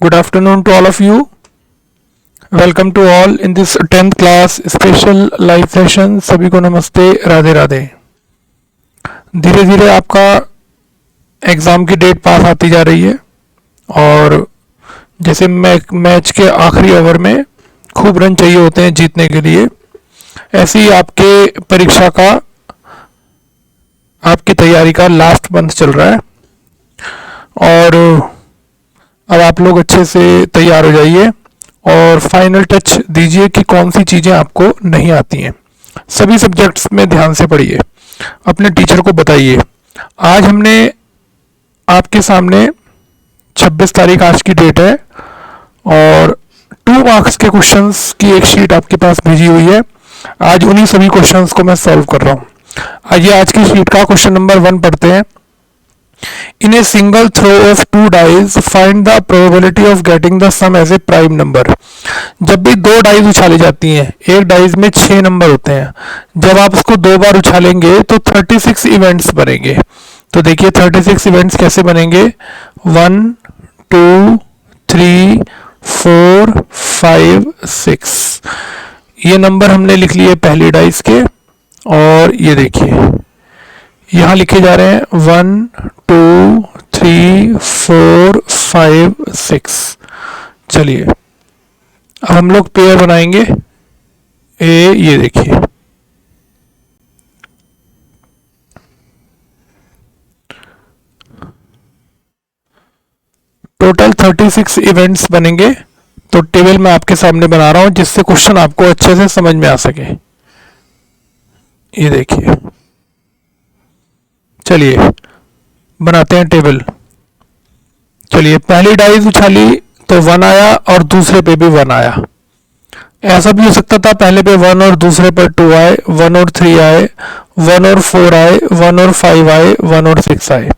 Good afternoon to all of you. Welcome to all in this 10th class special live session. सभी को नमस्ते, राधे राधे। धीरे धीरे आपका एग्ज़ाम की डेट पास आती जा रही है और जैसे मैच के आखिरी ओवर में खूब रन चाहिए होते हैं जीतने के लिए, ऐसे ही आपके परीक्षा का आपकी तैयारी का लास्ट मंथ चल रहा है और अब आप लोग अच्छे से तैयार हो जाइए और फाइनल टच दीजिए कि कौन सी चीज़ें आपको नहीं आती हैं। सभी सब्जेक्ट्स में ध्यान से पढ़िए, अपने टीचर को बताइए। आज हमने आपके सामने 26 तारीख आज की डेट है और 2 मार्क्स के क्वेश्चंस की एक शीट आपके पास भेजी हुई है। आज उन्हीं सभी क्वेश्चंस को मैं सॉल्व कर रहा हूँ। आइए आज की शीट का क्वेश्चन नंबर 1 पढ़ते हैं। In a single throw of 2 dice, find the probability of getting the sum as a prime number. जब भी 2 डाइस उछाली जाती हैं, एक डाइस में 6 नंबर होते हैं। जब आप उसको 2 बार उछालेंगे तो 36 इवेंट्स बनेंगे। तो देखिए 36 इवेंट्स कैसे बनेंगे। 1 2 3 4 5 6 ये नंबर हमने लिख लिए पहली डाइस के और ये देखिए यहाँ लिखे जा रहे हैं 1 2 3 4 5 6। चलिए अब हम लोग पेयर बनाएंगे। ये देखिए टोटल 36 इवेंट्स बनेंगे। तो टेबल मैं आपके सामने बना रहा हूं जिससे क्वेश्चन आपको अच्छे से समझ में आ सके। ये देखिए, चलिए बनाते हैं टेबल। चलिए पहली डाइस उछाली तो 1 आया और दूसरे पे भी 1 आया। ऐसा भी हो सकता था पहले पे 1 और दूसरे पर 2 आए, 1 और 3 आए, 1 और 4 आए, 1 और 5 आए, 1 और 6 आए।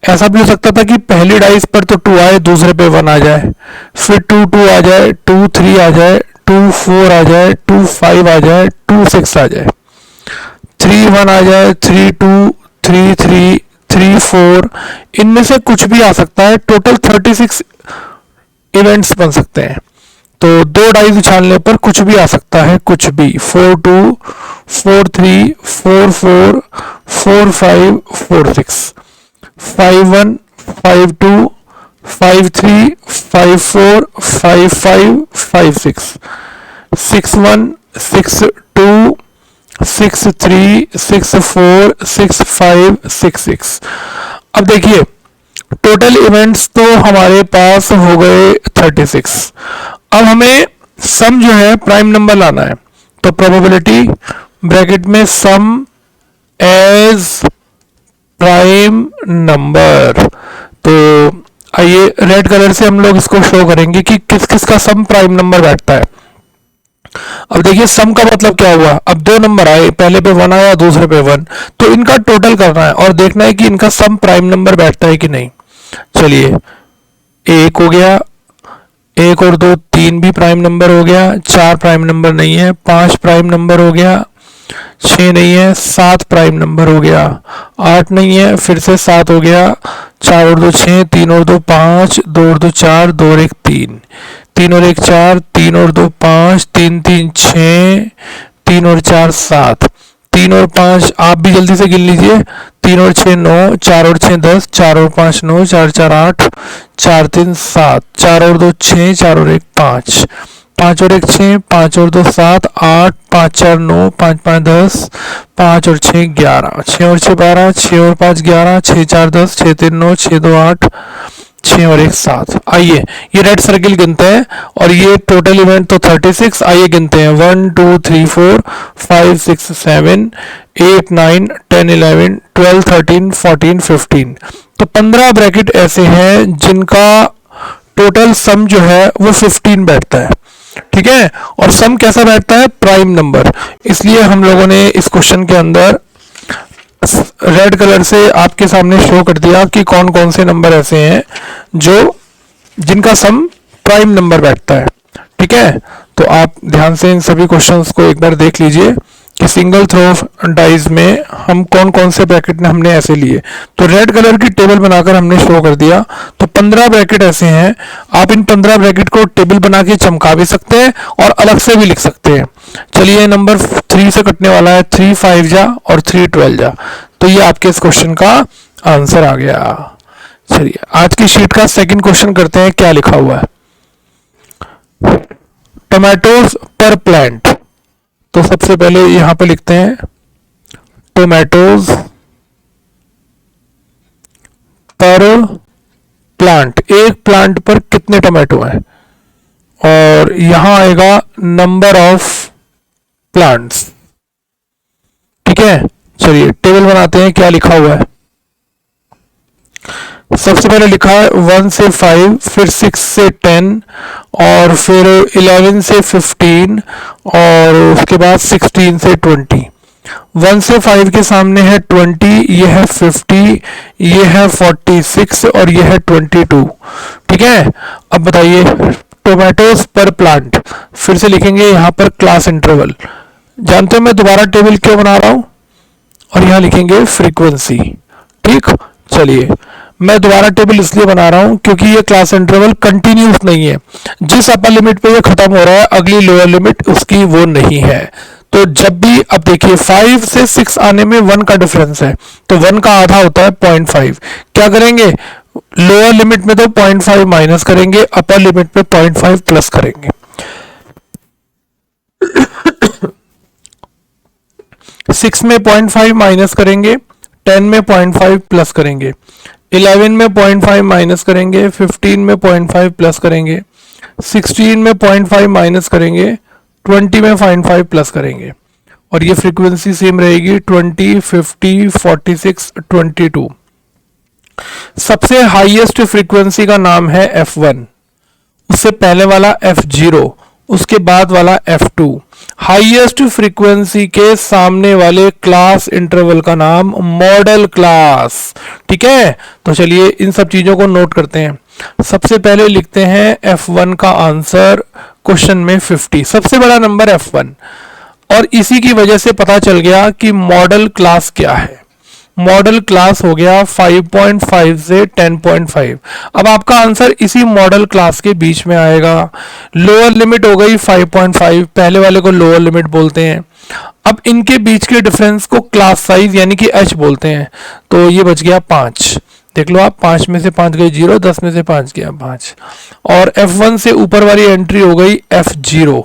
ऐसा भी हो सकता था कि पहली डाइस पर तो 2 आए, दूसरे पे 1 आ जाए, फिर 2 2 आ जाए, 2 3 आ जाए, 2 4 आ जाए, 2 5 आ जाए, 2 6 आ जाए, 3 1 आ जाए, 3 2 3 3 3 4। इनमें से कुछ भी आ सकता है। टोटल 36 इवेंट्स बन सकते हैं। तो 2 डाइस उछालने पर कुछ भी आ सकता है, कुछ भी। 4 2 4 3 4 4 4 5 4 6 5 1 5 2 5 3 5 4 5 5 5 6 6 1 6 2 6 3 6 4 6 5 6 6। अब देखिए टोटल इवेंट्स तो हमारे पास हो गए 36। अब हमें सम जो है प्राइम नंबर लाना है। तो प्रोबेबिलिटी ब्रैकेट में सम एज प्राइम नंबर। तो आइए रेड कलर से हम लोग इसको शो करेंगे कि किस किस का सम प्राइम नंबर बैठता है। अब देखिए सम का मतलब क्या हुआ। अब 2 नंबर आए, पहले पे 1 आया, दूसरे पे 1, तो इनका टोटल करना है और देखना है कि इनका सम प्राइम नंबर बैठता है कि नहीं। चलिए 1 हो गया, 1 और 2 3 भी प्राइम नंबर हो गया, 4 प्राइम नंबर नहीं है, 5 प्राइम नंबर हो गया, 6 नहीं है, 7 प्राइम नंबर हो गया, 8 नहीं है, फिर से 7 हो गया, 4 और 2 6, 3 और 2 5, 2 और 2 4, 2 और 1 3, 3 और 1 4, 3 और 2 5, 3 3 6, 3 और 4 7, 3 और 5 आप भी जल्दी से गिन लीजिए। 3 और 6 9, 4 और 6 10, 4 और 5 9, 4 4 8, 4 3 7, 4 और 2 6, 4 और 1 5, 5 और 1 6, 5 और 2 7 8, 5 4 9, 5 5 10, 5 और 6 11, 6 और 6 12, 6 और 5 11, 6 4 10, 6 3 9, 6 2 8, 6 और 1 7। आइए ये रेड सर्किल गिनते हैं और ये टोटल इवेंट तो 36। आइए गिनते हैं 1 2 3 4 5 6 7 8 9 10 11 12 13 14 15। तो 15 ब्रैकेट ऐसे हैं जिनका टोटल सम जो है वो 15 बैठता है। ठीक है, और सम कैसा बैठता है, प्राइम नंबर। इसलिए हम लोगों ने इस क्वेश्चन के अंदर रेड कलर से आपके सामने शो कर दिया कि कौन कौन से नंबर ऐसे हैं जो जिनका सम प्राइम नंबर बैठता है। ठीक है, तो आप ध्यान से इन सभी क्वेश्चंस को एक बार देख लीजिए कि सिंगल थ्रो डाइज में हम कौन कौन से ब्रैकेट ने हमने ऐसे लिए। तो रेड कलर की टेबल बनाकर हमने शो कर दिया। तो 15 ब्रैकेट ऐसे हैं, आप इन 15 ब्रैकेट को टेबल बना के चमका भी सकते हैं और अलग से भी लिख सकते हैं। चलिए नंबर 3 से कटने वाला है, 3 5 जा और 3 12 जा। तो ये आपके इस क्वेश्चन का आंसर आ गया। चलिए आज की शीट का सेकंड क्वेश्चन करते हैं, क्या लिखा हुआ है। टोमेटोज पर प्लांट। तो सबसे पहले यहां पे लिखते हैं टोमेटोज पर प्लांट, एक प्लांट पर कितने टोमेटो हैं, और यहां आएगा नंबर ऑफ प्लांट्स। ठीक है, चलिए टेबल बनाते हैं, क्या लिखा हुआ है। सबसे पहले लिखा है 1 से 5, फिर 6 से 10, और फिर 11 से 15, और उसके बाद 16 से 20। 1 से 5 के सामने है 20, ये है 50, ये है 46 और ये है 22। ठीक है, अब बताइए टोमेटोज पर प्लांट। फिर से लिखेंगे यहां पर क्लास इंटरवल। जानते हो मैं दोबारा टेबल क्यों बना रहा हूं, और यहां लिखेंगे फ्रीक्वेंसी। ठीक, चलिए मैं दोबारा टेबल इसलिए बना रहा हूं क्योंकि ये क्लास इंटरवल कंटिन्यूस नहीं है। जिस अपर लिमिट पे ये खत्म हो रहा है अगली लोअर लिमिट उसकी वो नहीं है। तो जब भी, अब देखिए 5 से 6 आने में 1 का डिफरेंस है, तो 1 का आधा होता है 0.5। क्या करेंगे, लोअर लिमिट में तो 0.5 माइनस करेंगे, अपर लिमिट में 0.5 प्लस करेंगे। 6 में 0.5 माइनस करेंगे, 10 में 0.5 प्लस करेंगे, 11 में 0.5 माइनस करेंगे, 15 में 0.5 प्लस करेंगे, 16 में 0.5 माइनस करेंगे, 20 में 0.5 प्लस करेंगे, और ये फ्रीक्वेंसी सेम रहेगी 20, 50, 46, 22। सबसे हाईएस्ट फ्रीक्वेंसी का नाम है F1, उससे पहले वाला F0, उसके बाद वाला F2। हाईएस्ट फ्रीक्वेंसी के सामने वाले क्लास इंटरवल का नाम मॉडल क्लास। ठीक है, तो चलिए इन सब चीजों को नोट करते हैं। सबसे पहले लिखते हैं F1 का आंसर क्वेश्चन में 50, सबसे बड़ा नंबर F1, और इसी की वजह से पता चल गया कि मॉडल क्लास क्या है। मॉडल क्लास हो गया 5.5 से 10.5। अब आपका आंसर इसी मॉडल क्लास के बीच में आएगा। लोअर लिमिट हो गई 5.5, पहले वाले को लोअर लिमिट बोलते हैं। अब इनके बीच के डिफरेंस को क्लास साइज यानी कि H बोलते हैं। तो ये बच गया 5, देख लो आप, 5 में से 5 गए 0, 10 में से 5 गया 5। और F1 से ऊपर वाली एंट्री हो गई F0,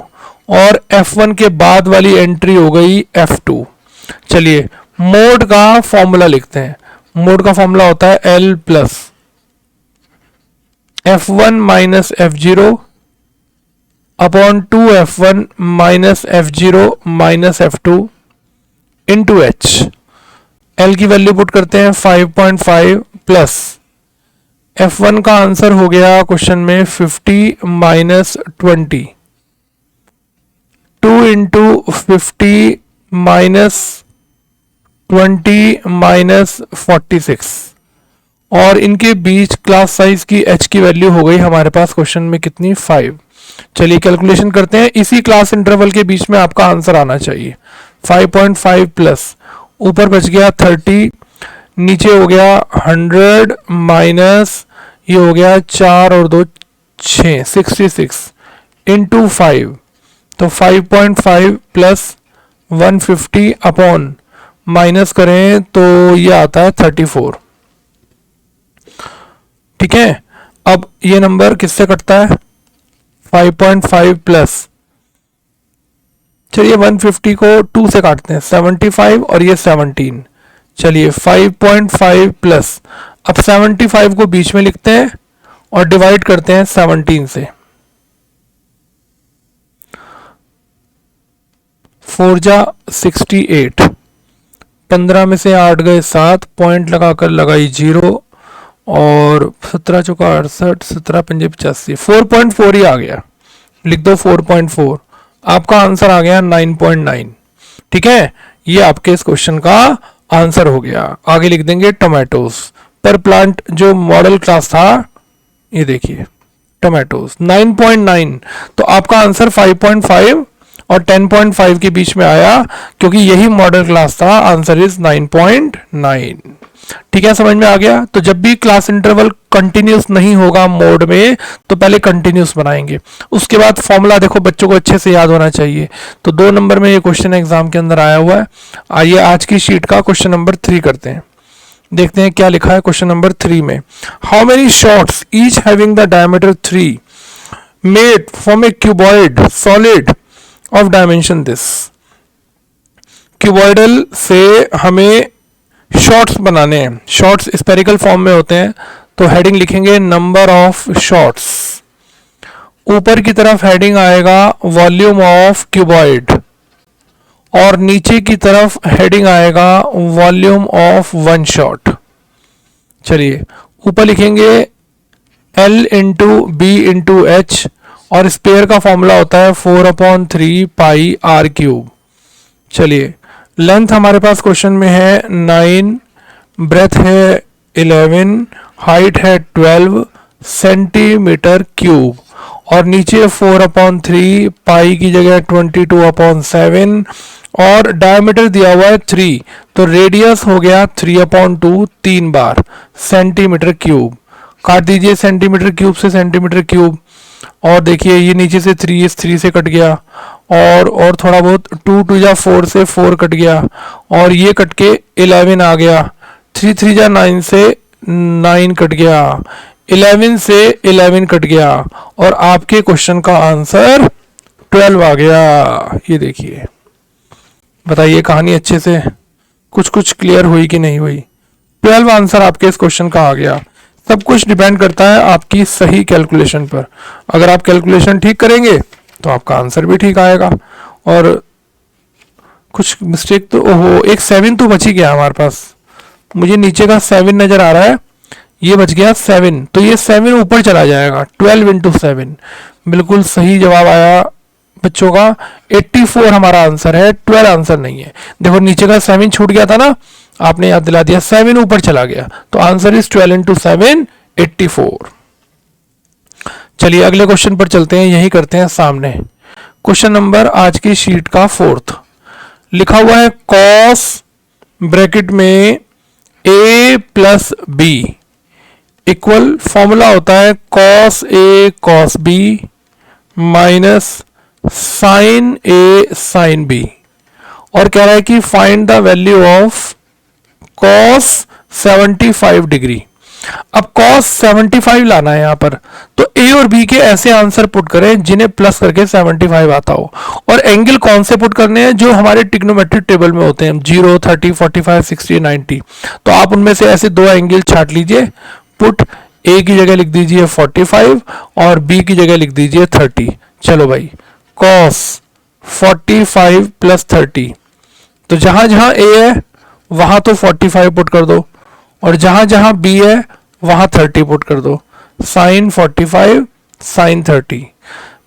और F1 के बाद वाली एंट्री हो गई F2। चलिए मोड का फॉर्मूला लिखते हैं। मोड का फॉर्मूला होता है L plus F1 minus F0 upon 2F1 minus F0 minus F2 into H। L की वैल्यू पुट करते हैं 5.5 प्लस F1 का आंसर हो गया क्वेश्चन में 50 माइनस 20, 2 इंटू 50 माइनस 20 माइनस 46, और इनके बीच क्लास साइज की H की वैल्यू हो गई हमारे पास क्वेश्चन में कितनी, 5। चलिए कैलकुलेशन करते हैं। इसी क्लास इंटरवल के बीच में आपका आंसर आना चाहिए। 5.5 प्लस ऊपर बच गया 30, नीचे हो गया 100 माइनस ये हो गया 4 और 2 6, 66 इंटू 5। तो 5.5 प्लस 150 अपॉन माइनस करें तो ये आता है 34। ठीक है, अब ये नंबर किससे कटता है, 5.5 प्लस, चलिए 150 को 2 से काटते हैं, 75 और ये 17। चलिए 5.5 प्लस, अब 75 को बीच में लिखते हैं और डिवाइड करते हैं 17 से। 4 जा 68, 15 में से 8 गए 7, पॉइंट लगाकर लगाई 0, और 17 चौका 68, 17 पंजे 85, 4.4 ही आ गया। लिख दो 4.4, आपका आंसर आ गया 9.9। ठीक है, ये आपके इस क्वेश्चन का आंसर हो गया। आगे लिख देंगे टोमेटोज पर प्लांट, जो मॉडल क्लास था, ये देखिए टोमेटोज 9.9। तो आपका आंसर 5.5 और 10.5 के बीच में आया, क्योंकि यही मॉडल क्लास था। Answer is 9.9। ठीक है, समझ में आ गया। तो जब भी क्लास इंटरवल कंटिन्यूस नहीं होगा मोड में, तो पहले कंटिन्यूस बनाएंगे, उसके बाद फॉर्मूला देखो बच्चों को अच्छे से याद होना चाहिए। तो 2 नंबर में ये क्वेश्चन एग्जाम के अंदर आया हुआ है। आइए आज की शीट का क्वेश्चन नंबर 3 करते हैं। देखते हैं क्या लिखा है क्वेश्चन नंबर 3 में। How many shots each having the diameter 3 made from A cuboid solid of dimension this. Cuboidal से हमें शॉट्स बनाने हैं। शॉट्स स्पेरिकल फॉर्म में होते हैं, तो हेडिंग लिखेंगे नंबर ऑफ शॉट्स। ऊपर की तरफ हेडिंग आएगा वॉल्यूम ऑफ क्यूबॉइड, और नीचे की तरफ हेडिंग आएगा वॉल्यूम ऑफ वन शॉट। चलिए, ऊपर लिखेंगे L into B into H, और स्पेयर का फॉर्मूला होता है 4/3 पाई आर क्यूब। चलिए, लेंथ हमारे पास क्वेश्चन में है 9, ब्रेथ है 11, हाइट है 12 सेंटीमीटर क्यूब, और नीचे 4/3 पाई की जगह 22/7, और डायमीटर दिया हुआ है 3, तो रेडियस हो गया 3/2 3 बार सेंटीमीटर क्यूब। काट दीजिए सेंटीमीटर क्यूब से सेंटीमीटर क्यूब, और देखिए ये नीचे से 3 इस 3 से कट गया, और थोड़ा बहुत 2 2 जा 4 से 4 कट गया, और ये कट के 11 आ गया। 3 3 जा 9 से 9 कट गया, 11 से 11 कट गया, और आपके क्वेश्चन का आंसर 12 आ गया। ये देखिए, बताइए कहानी अच्छे से कुछ क्लियर हुई कि नहीं हुई। 12 आंसर आपके इस क्वेश्चन का आ गया। सब कुछ डिपेंड करता है आपकी सही कैलकुलेशन पर। अगर आप कैलकुलेशन ठीक करेंगे तो आपका आंसर भी ठीक आएगा। और कुछ मिस्टेक तो, ओहो, एक 7 तो बच ही गया हमारे पास। मुझे नीचे का 7 नजर आ रहा है, ये बच गया 7, तो ये 7 ऊपर चला जाएगा। 12 इंटू 7 बिल्कुल सही जवाब आया बच्चों का। 84 हमारा आंसर है, 12 आंसर नहीं है। देखो नीचे का 7 छूट गया था ना, आपने याद दिला दिया, 7 ऊपर चला गया, तो आंसर इज 12 इंटू 7 84। चलिए अगले क्वेश्चन पर चलते हैं, यही करते हैं सामने। क्वेश्चन नंबर आज की शीट का 4th लिखा हुआ है कॉस ब्रैकेट में a plus B equal, formula होता है cos A cos B minus sine A sine B, और कह रहा है कि find the value of cos 75 degree. अब कॉस 75 लाना है यहां पर, तो ए और बी के ऐसे आंसर पुट करें जिन्हें प्लस करके 75 आता हो। और एंगल कौन से पुट करने हैं, जो हमारे ट्रिग्नोमेट्रिक टेबल में होते हैं, 0 30 45 60 90। तो आप उनमें से ऐसे 2 एंगल छाट लीजिए। पुट ए की जगह लिख दीजिए 45 और बी की जगह लिख दीजिए 30। चलो भाई, कॉस 45 प्लस 30, तो जहां जहां ए है वहां तो 45 पुट कर दो, और जहां जहां बी है वहां 30 पुट कर दो। साइन 45 साइन 30,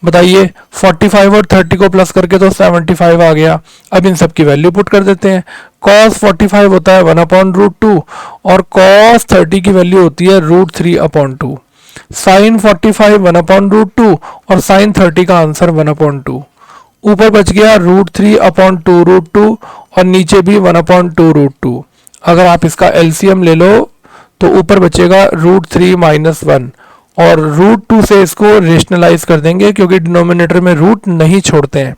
बताइए 45 और 30 को प्लस करके तो 75 आ गया। अब इन सब की वैल्यू पुट कर देते हैं। cos 45 होता है 1/√2, और cos 30 की वैल्यू होती है √3/2। साइन 45 1/√2 और साइन 30 का आंसर 1/2। ऊपर बच गया √3/2√2, और नीचे भी 1/2√2। अगर आप इसका एलसीएम ले लो तो ऊपर बचेगा √3 - 1, और √2 से इसको रेशनलाइज कर देंगे, क्योंकि डिनोमिनेटर में रूट नहीं छोड़ते हैं।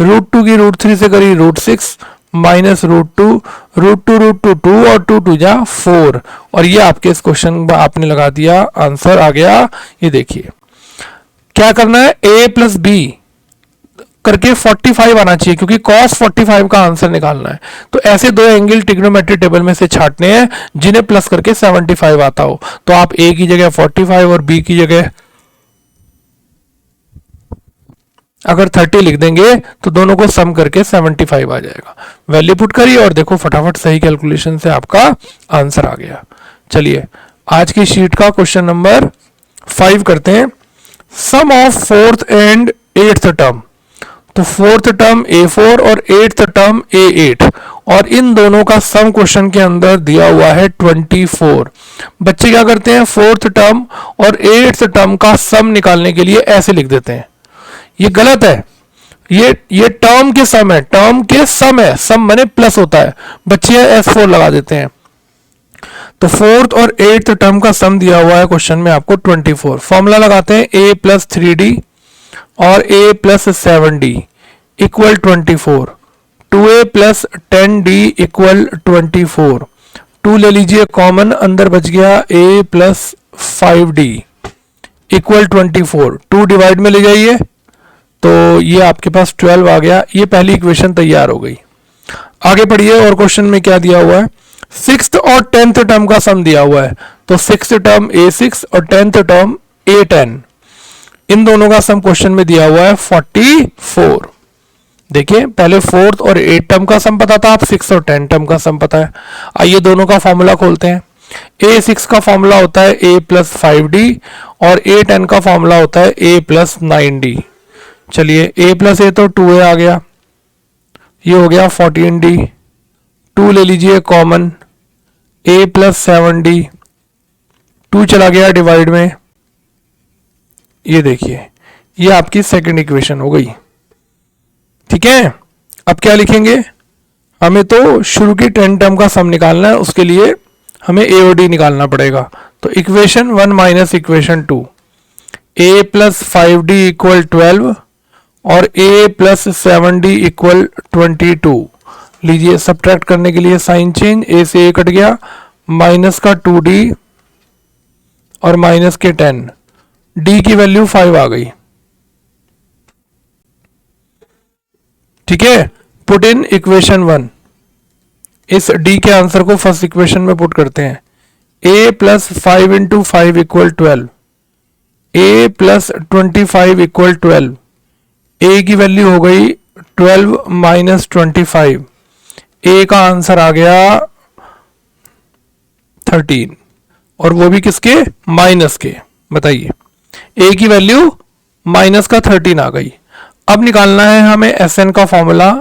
√2 की √3 से करी √6 माइनस √2, √2 2 और 2 2 जा 4, और ये आपके इस क्वेश्चन में आपने लगा दिया, आंसर आ गया। ये देखिए क्या करना है, a प्लस बी करके 45 आना चाहिए, क्योंकि cos 45 का आंसर निकालना है। तो ऐसे 2 एंगल ट्रिग्नोमेट्रिक टेबल में से छाटने हैं जिन्हें प्लस करके 75 आता हो। तो आप a की जगह 45 और b की जगह अगर 30 लिख देंगे तो दोनों को सम करके 75 आ जाएगा। वैल्यू पुट करिए और देखो फटाफट सही कैलकुलेशन से आपका आंसर आ गया। चलिए आज की शीट का क्वेश्चन नंबर 5 करते हैं। सम of 4th and 8th term, तो 4th टर्म A4 और 8th टर्म A8, और इन दोनों का सम क्वेश्चन के अंदर दिया हुआ है 24। बच्चे क्या करते हैं, 4th टर्म और 8th टर्म का सम निकालने के लिए ऐसे लिख देते हैं। ये गलत है। ये टर्म के सम है, टर्म के सम है, सम माने प्लस होता है, बच्चे S4 लगा देते हैं। तो फोर्थ और एट्थ टर्म का सम दिया हुआ है क्वेश्चन में आपको 24। फॉर्मूला लगाते हैं a प्लस 3d और a plus 7d equal 24, 2a plus 10d equal 24, 2 ले लीजिए कॉमन, अंदर बच गया a plus 5d equal 24, 2 divide में ले जाइए तो ये आपके पास 12 आ गया। ये पहली इक्वेशन तैयार हो गई। आगे पढ़िए और क्वेश्चन में क्या दिया हुआ है। सिक्स्थ और टेंथ टर्म का सम दिया हुआ है, तो सिक्स्थ टर्म a6 और टेंथ टर्म a10, इन दोनों का सम क्वेश्चन में दिया हुआ है 44। देखिए पहले फोर्थ और एट टर्म का सम पता था, आप सिक्स और 10 टर्म का सम पता है। आइए दोनों का फॉर्मूला खोलते हैं। a6 का फॉर्मूला होता है a प्लस 5d और a10 का फॉर्मूला होता है a प्लस 9d। चलिए a प्लस a तो 2a आ गया, ये हो गया 14d, 2 ले लीजिए कॉमन, a प्लस 7d, 2 चला गया डिवाइड में, ये देखिए ये आपकी सेकंड इक्वेशन हो गई। ठीक है, अब क्या लिखेंगे, हमें तो शुरू की 10 टर्म का सम निकालना है, उसके लिए हमें a और d निकालना पड़ेगा। तो equation 1 minus equation 2, a plus 5d equal 12 और a प्लस 7d इक्वल 22। लीजिए सब्ट्रैक्ट करने के लिए साइन चेंज, a से a कट गया, माइनस का 2d और माइनस के 10, d की वैल्यू 5 आ गई। ठीक है, पुट इन इक्वेशन 1, इस d के आंसर को फर्स्ट इक्वेशन में पुट करते हैं। a plus 5 into 5 equal 12, a plus 25 equal 12, a की वैल्यू हो गई 12 माइनस 25, a का आंसर आ गया 13, और वो भी किसके, माइनस के। बताइए a की वैल्यू माइनस का 13 आ गई। अब निकालना है हमें Sn का formula,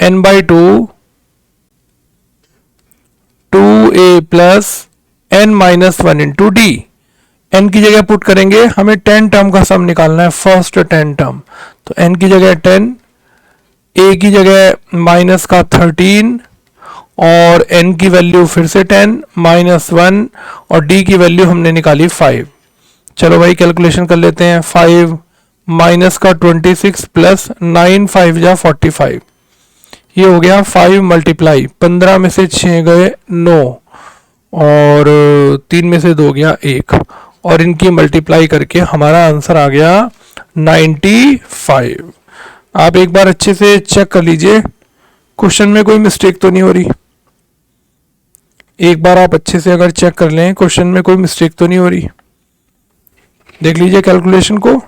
n/2 2a plus n minus 1 into D. n की जगह पुट करेंगे, हमें 10 टर्म का सम निकालना है, फर्स्ट 10 टर्म, तो n की जगह 10, a की जगह माइनस का 13 और n की वैल्यू फिर से 10 माइनस 1 और d की वैल्यू हमने निकाली 5। चलो भाई कैलकुलेशन कर लेते हैं। 5 माइनस का 26 प्लस 9 5 जा 45, ये हो गया 5 मल्टीप्लाई, 15 में से 6 गए 9 और 3 में से 2 गया 1, और इनकी मल्टीप्लाई करके हमारा आंसर आ गया 95। आप एक बार अच्छे से चेक कर लीजिए क्वेश्चन में कोई मिस्टेक तो नहीं हो रही। एक बार आप अच्छे से अगर चेक कर लें क्वेश्चन में कोई मिस्टेक तो नहीं हो रही, देख लीजिए कैलकुलेशन को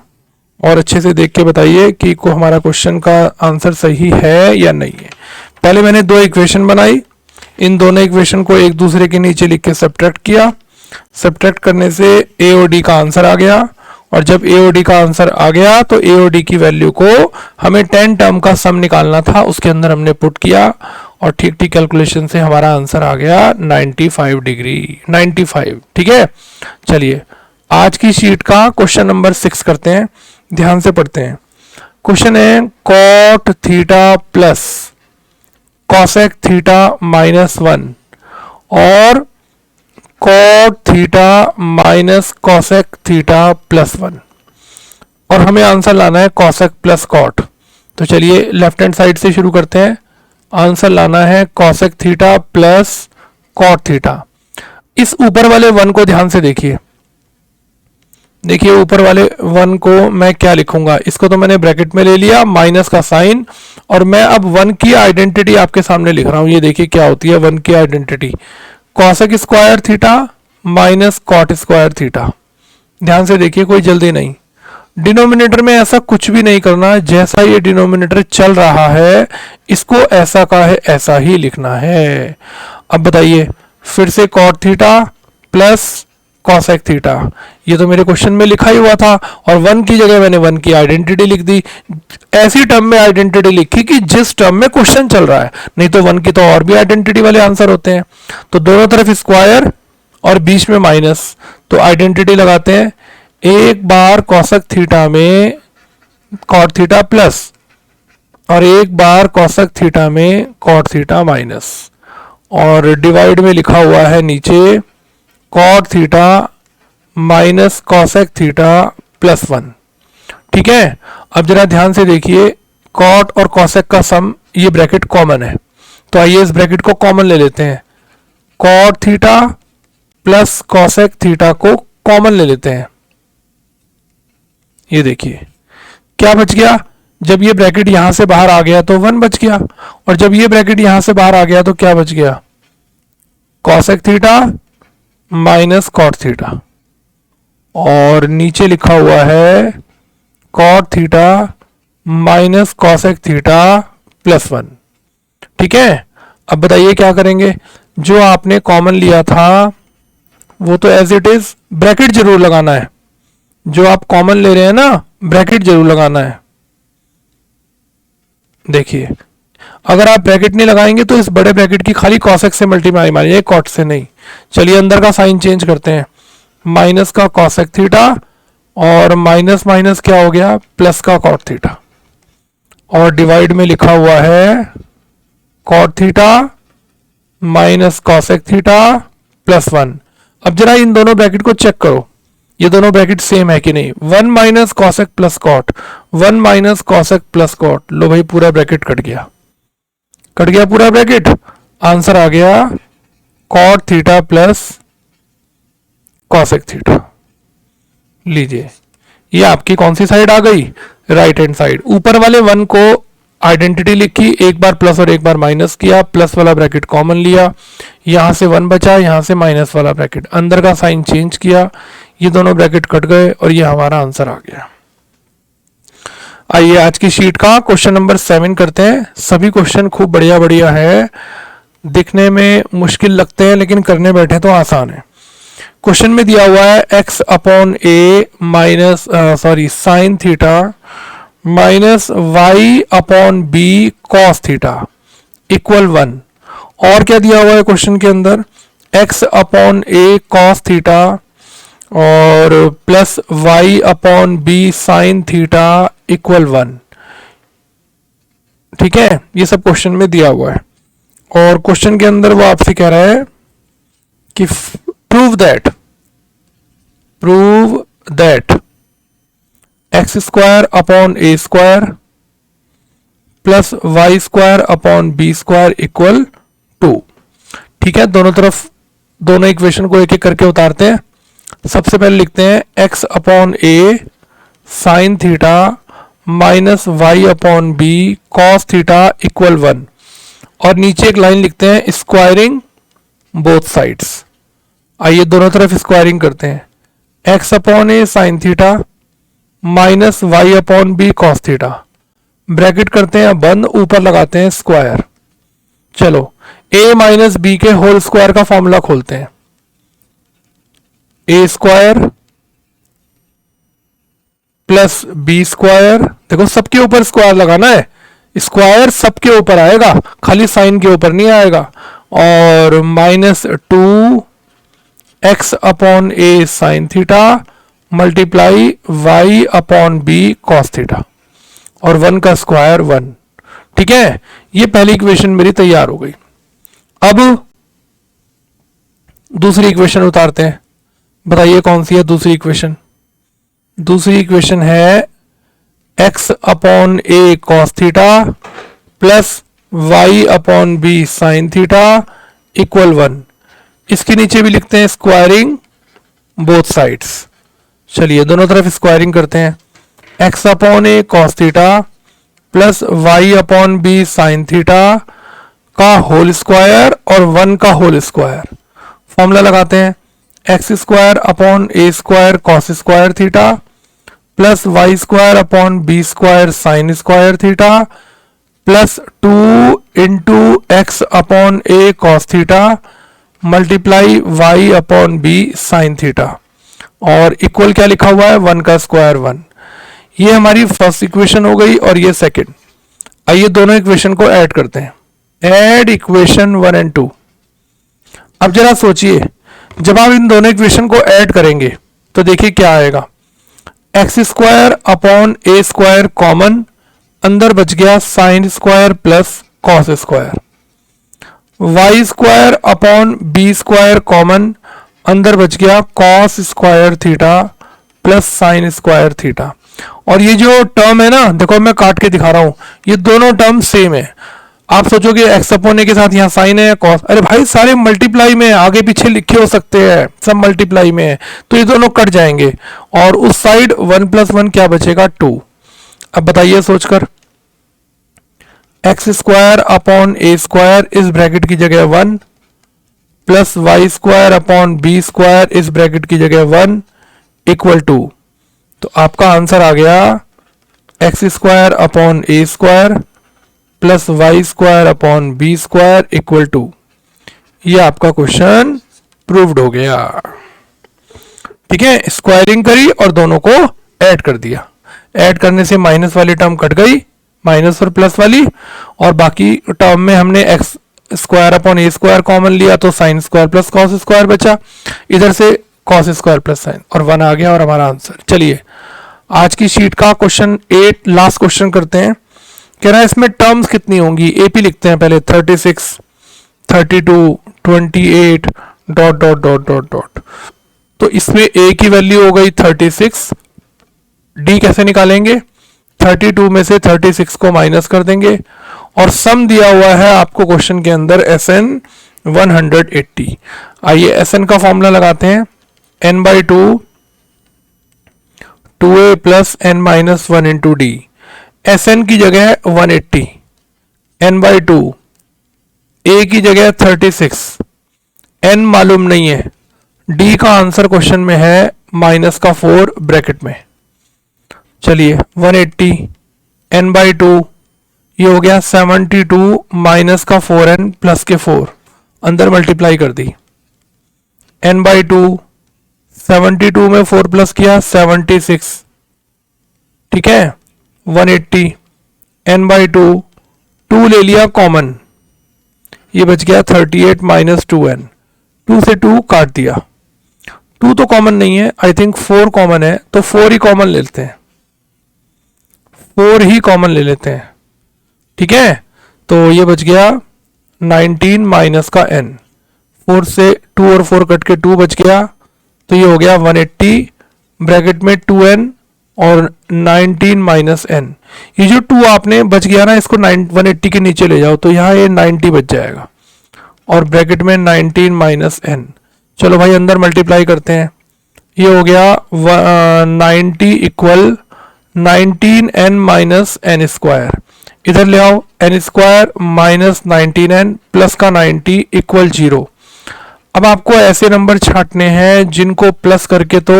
और अच्छे से देख के बताइए कि को हमारा क्वेश्चन का आंसर सही है या नहीं है। पहले मैंने 2 इक्वेशन बनाई, इन दोनों इक्वेशन को एक दूसरे के नीचे लिख के सब्ट्रैक्ट किया, सब्ट्रैक्ट करने से a और d का आंसर आ गया, और जब a और d का आंसर आ गया तो a और d की वैल्यू को हमें 10 टर्म का सम निकालना था, उसके अंदर हमने पुट किया और ठीक ठीक कैलकुलेशन से हमारा आंसर आ गया 95 डिग्री 95। ठीक है, चलिए आज की शीट का क्वेश्चन नंबर 6 करते हैं, ध्यान से पढ़ते हैं। क्वेश्चन है cot theta plus cosec theta minus 1 और cot theta minus cosec theta plus 1, और हमें आंसर लाना है कॉसेक प्लस कॉट। तो चलिए लेफ्ट हैंड साइड से शुरू करते हैं। आंसर लाना है cosec theta plus cot theta. इस ऊपर वाले 1 को ध्यान से देखिए, देखिए ऊपर वाले 1 को मैं क्या लिखूंगा, इसको तो मैंने ब्रैकेट में ले लिया, माइनस का साइन, और मैं अब 1 की आइडेंटिटी आपके सामने लिख रहा हूं। ये देखिए क्या होती है 1 की identity, cosec square theta minus cot square theta. ध्यान से देखिए, कोई जल्दी नहीं, डिनोमिनेटर में ऐसा कुछ भी नहीं करना, जैसा ये डिनोमिनेटर चल रहा है इसको ऐसा का है ऐसा ही लिखना है। अब बताइए फिर से cot theta plus cosec theta, ये तो मेरे क्वेश्चन में लिखा ही हुआ था, और 1 की जगह मैंने 1 की आइडेंटिटी लिख दी। ऐसी टर्म में आइडेंटिटी लिखी कि जिस टर्म में क्वेश्चन चल रहा है, नहीं तो 1 की तो और भी आइडेंटिटी वाले आंसर होते हैं। तो दोनों तरफ स्क्वायर और बीच में माइनस, तो आइडेंटिटी लगाते हैं। एक बार कॉसेक थीटा में कॉट थीटा प्लस और एक बार कॉसेक थीटा में कॉट थीटा माइनस, और डिवाइड में लिखा हुआ है नीचे cot theta minus cosec theta plus 1। ठीक है, अब जरा ध्यान से देखिए, कॉट और कॉसेक का सम, ये ब्रैकेट कॉमन है, तो आइए इस ब्रैकेट को कॉमन ले लेते हैं। Cot theta plus cosec theta को कॉमन ले लेते हैं। ये देखिए क्या बच गया, जब ये ब्रैकेट यहां से बाहर आ गया तो 1 बच गया, और जब ये ब्रैकेट यहां से बाहर आ गया तो क्या बच गया, cosec theta minus cot theta, और नीचे लिखा हुआ है cot theta minus cosec theta plus 1। ठीक है, अब बताइए क्या करेंगे। जो आपने कॉमन लिया था वो तो एज इट इज, ब्रैकेट जरूर लगाना है। जो आप कॉमन ले रहे हैं ना, ब्रैकेट जरूर लगाना है। देखिए, अगर आप ब्रैकेट नहीं लगाएंगे तो इस बड़े ब्रैकेट की खाली कॉसेक से मल्टीप्लाई मारिए, कॉट से नहीं। चलिए अंदर का साइन चेंज करते हैं, माइनस का कॉसेक थीटा और माइनस माइनस क्या हो गया, प्लस का कॉट थीटा, और डिवाइड में लिखा हुआ है cot theta minus cosec theta plus 1। अब जरा इन दोनों ब्रैकेट को चेक करो, ये दोनों ब्रैकेट सेम है कि नहीं। 1 minus cosec plus cot, 1 minus cosec plus cot, लो भाई पूरा ब्रैकेट कट गया, कट गया पूरा ब्रैकेट। आंसर आ गया cot theta plus cosec theta. लीजिए, ये आपकी कौन सी साइड आ गई, राइट हैंड साइड। ऊपर वाले 1 को आइडेंटिटी लिखी, एक बार प्लस और एक बार माइनस किया, प्लस वाला ब्रैकेट कॉमन लिया, यहां से 1 बचा, यहां से माइनस वाला ब्रैकेट, अंदर का साइन चेंज किया, ये दोनों ब्रैकेट कट गए और ये हमारा आंसर आ गया। आइए आज की शीट का क्वेश्चन नंबर 7 करते हैं। सभी क्वेश्चन खूब बढ़िया बढ़िया है, दिखने में मुश्किल लगते हैं लेकिन करने बैठे तो आसान है। क्वेश्चन में दिया हुआ है x upon A minus sine theta minus Y upon B cos theta equal 1। और क्या दिया हुआ है क्वेश्चन के अंदर, x अपॉन ए कॉस थीटा और plus Y upon B sine theta equal 1। ठीक है, ये सब क्वेश्चन में दिया हुआ है, और क्वेश्चन के अंदर वो आपसे कह रहा है कि prove that x square upon a square plus y square upon b square equal 2। ठीक है, दोनों तरफ दोनों इक्वेशन को एक एक करके उतारते हैं। सबसे पहले लिखते हैं x अपॉन ए sine theta minus Y upon B cos theta equal 1, और नीचे एक लाइन लिखते हैं स्क्वायरिंग बोथ साइड्स। आइए दोनों तरफ स्क्वायरिंग करते हैं, x अपॉन ए sine theta minus Y upon B cos theta, bracket करते हैं बंद, ऊपर लगाते हैं स्क्वायर। चलो a माइनस बी के होल स्क्वायर का फॉर्मूला खोलते हैं, a square plus b square, देखो सबके ऊपर स्क्वायर लगाना है, स्क्वायर सबके ऊपर आएगा, खाली साइन के ऊपर नहीं आएगा, और माइनस 2 एक्स अपॉन ए sine theta multiply y upon B cos theta, और 1 का स्क्वायर 1। ठीक है, ये पहली इक्वेशन मेरी तैयार हो गई। अब दूसरी इक्वेशन उतारते हैं, बताइए कौन सी है दूसरी इक्वेशन। दूसरी इक्वेशन है x अपॉन ए cos theta plus Y upon B sine theta equal 1। इसके नीचे भी लिखते हैं स्क्वायरिंग बोथ साइड्स। चलिए दोनों तरफ स्क्वायरिंग करते हैं, x अपॉन ए cos theta plus Y upon B sine theta का होल स्क्वायर और 1 का होल स्क्वायर। फॉर्मूला लगाते हैं, x square upon a square cos square theta plus y square upon b square sine square theta plus 2 into x upon A cos theta multiply y upon B sine theta, और equal क्या लिखा हुआ है 1 का square 1। ये हमारी first equation हो गई और ये सेकंड। आइए दोनों इक्वेशन को ऐड करते हैं, ऐड इक्वेशन 1 एंड 2। अब जरा सोचिए, जब आप इन दोनों इक्वेशन को ऐड करेंगे तो देखिए क्या आएगा, x square upon a square common अंदर बच गया sine square plus cos square, y square upon b square common, अंदर बच गया cos square theta plus sine square theta. और ये जो टर्म है ना, देखो मैं काट के दिखा रहा हूं, ये दोनों टर्म सेम है। आप सोचोगे एक्स अपॉन ए के साथ यहाँ साइन है या कॉस, अरे भाई सारे मल्टीप्लाई में, आगे पीछे लिखे हो सकते हैं, सब मल्टीप्लाई में है, तो ये दोनों कट जाएंगे और उस साइड 1 + 1 क्या बचेगा 2। अब बताइए सोचकर, x square upon a square इस ब्रैकेट की जगह 1 plus y square upon b square इस ब्रैकेट की जगह 1 इक्वल टू, तो आपका आंसर आ गया x square upon a square plus y square upon b square equal two, ये आपका क्वेश्चन प्रूव्ड हो गया। ठीक है, स्क्वायरिंग करी और दोनों को ऐड कर दिया, ऐड करने से माइनस वाली टर्म कट गई, माइनस और प्लस वाली, और बाकी टर्म में हमने x square upon a square common लिया तो sign square plus cos square बचा, इधर से कॉस स्क्वायर प्लस साइन, और 1 आ गया और हमारा आंसर। चलिए आज की शीट का क्वेश्चन 8 लास्ट क्वेश्चन करते हैं। कह रहा है इसमें टर्म्स कितनी होंगी, एपी लिखते हैं पहले, 36 32 28 dot dot dot dot dot. तो इसमें ए की वैल्यू हो गई 36, डी कैसे निकालेंगे, 32 में से 36 को माइनस कर देंगे, और सम दिया हुआ है आपको क्वेश्चन के अंदर SN 180। आइए SN का फॉर्मूला लगाते हैं, n/2 2a plus n - 1 into D. SN की जगह 180, n/2, a की जगह 36, n मालूम नहीं है, d का आंसर क्वेश्चन में है -4 ब्रैकेट में। चलिए 180 n/2, ये हो गया 72 -4n प्लस के 4, अंदर मल्टीप्लाई कर दी, n/2 72 में 4 प्लस किया 76, ठीक है, 180 n/2, 2 ले लिया कॉमन, ये बच गया 38 - 2n, 2 से 2 काट दिया, 2 तो कॉमन नहीं है, आई थिंक 4 कॉमन है, तो 4 ही कॉमन ले लेते हैं, 4 ही कॉमन ले लेते हैं, ठीक है। तो ये बच गया 19 माइनस का n, 4 से 2 और 4 कट के 2 बच गया, तो ये हो गया 180 ब्रैकेट में 2n और 19 माइनस n। ये जो 2 आपने बच गया ना, इसको 180 के नीचे ले जाओ तो यहाँ ये 90 बच जाएगा, और ब्रैकेट में 19 माइनस n। चलो भाई अंदर मल्टीप्लाई करते हैं, ये हो गया 90 equal 19n minus n square, इधर ले आओ n square minus 19n plus का 90 इक्वल 0। अब आपको ऐसे नंबर छांटने हैं जिनको प्लस करके तो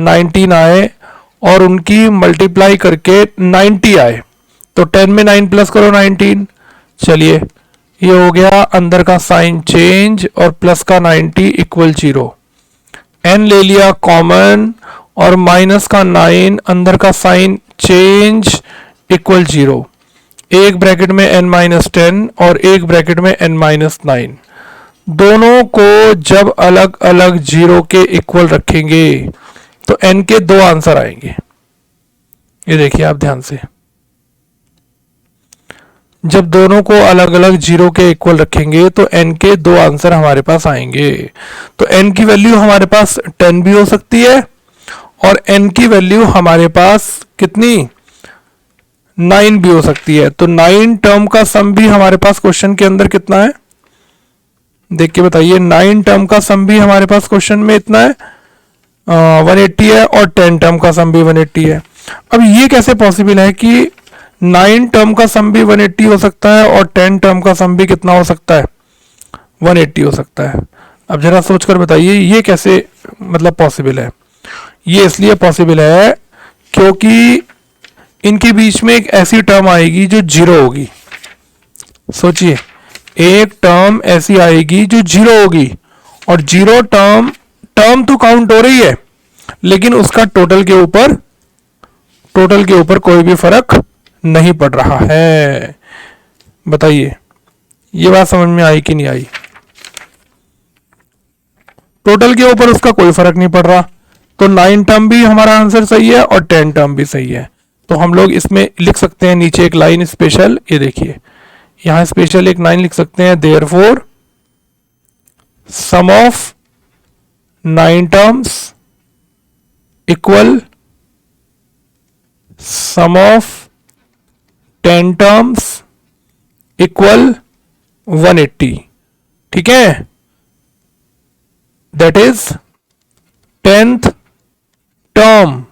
19 आए और उनकी मल्टीप्लाई करके 90 आए, तो 10 में 9 प्लस करो 19। चलिए ये हो गया अंदर का साइन चेंज और प्लस का 90 इक्वल 0, n ले लिया कॉमन और माइनस का 9 अंदर का साइन चेंज इक्वल 0, एक ब्रैकेट में n - 10 और एक ब्रैकेट में n - 9। दोनों को जब अलग अलग 0 के इक्वल रखेंगे तो n के 2 आंसर आएंगे। ये देखिए आप ध्यान से, जब दोनों को अलग अलग 0 के इक्वल रखेंगे तो n के 2 आंसर हमारे पास आएंगे। तो n की वैल्यू हमारे पास 10 भी हो सकती है और n की वैल्यू हमारे पास कितनी 9 भी हो सकती है। तो 9 टर्म का सम भी हमारे पास क्वेश्चन के अंदर कितना है, देख के बताइए। 9 टर्म का सम भी हमारे पास क्वेश्चन में इतना है 180 है, और 10 टर्म का सम भी 180 है। अब ये कैसे पॉसिबल है कि 9 टर्म का सम भी 180 हो सकता है और 10 टर्म का सम भी कितना हो सकता है 180 हो सकता है। अब जरा सोचकर बताइए ये कैसे मतलब पॉसिबल है। ये इसलिए पॉसिबल है क्योंकि इनके बीच में एक ऐसी टर्म आएगी जो 0 होगी। सोचिए एक टर्म ऐसी आएगी जो 0 होगी, और 0 टर्म तो काउंट हो रही है लेकिन उसका टोटल के ऊपर कोई भी फर्क नहीं पड़ रहा है। बताइए ये बात समझ में आई कि नहीं आई। टोटल के ऊपर उसका कोई फर्क नहीं पड़ रहा, तो 9 टर्म भी हमारा आंसर सही है और 10 टर्म भी सही है। तो हम लोग इसमें लिख सकते हैं नीचे एक लाइन स्पेशल, ये देखिए यहां स्पेशल एक लाइन लिख सकते हैं, therefore sum of 9 terms equal sum of 10 terms equal 180। ठीक है, दैट इज 10th टर्म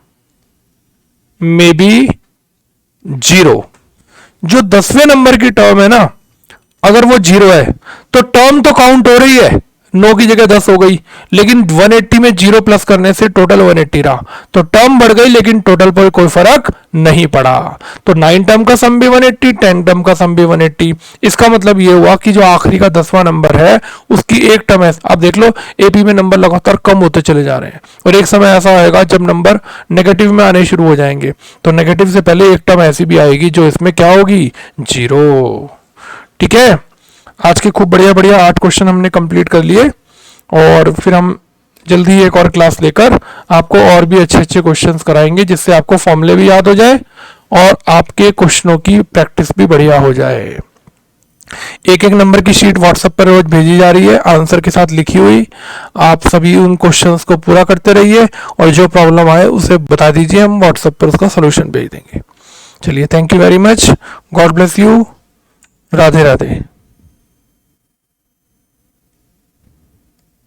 में बी 0। जो 10वें नंबर की टर्म है ना, अगर वो 0 है तो टर्म तो काउंट हो रही है, 9 की जगह 10 हो गई, लेकिन 180 में 0 प्लस करने से टोटल 180 रहा, तो टर्म बढ़ गई लेकिन टोटल पर कोई फर्क नहीं पड़ा। तो 9 टर्म का सम भी 180, 10 टर्म का सम भी 180। इसका मतलब ये हुआ कि जो आखिरी का 10वां नंबर है उसकी एक टर्म है। आप देख लो एपी में नंबर लगातार कम होते चले जा रहे हैं, और एक समय ऐसा आएगा जब नंबर नेगेटिव में आने शुरू हो जाएंगे, तो नेगेटिव से पहले एक टर्म ऐसी भी आएगी जो इसमें क्या होगी, 0। ठीक है, आज के खूब बढ़िया बढ़िया 8 क्वेश्चन हमने कंप्लीट कर लिए, और फिर हम जल्दी एक और क्लास लेकर आपको और भी अच्छे अच्छे क्वेश्चंस कराएंगे, जिससे आपको फॉर्मूले भी याद हो जाए और आपके क्वेश्चनों की प्रैक्टिस भी बढ़िया हो जाए। एक एक नंबर की शीट व्हाट्सएप पर रोज भेजी जा रही है आंसर के साथ लिखी हुई। आप सभी उन क्वेश्चंस को पूरा करते रहिए, और जो प्रॉब्लम आए उसे बता दीजिए, हम व्हाट्सएप पर उसका सोल्यूशन भेज देंगे। चलिए, thank you very much, God bless you, Radhe Radhe.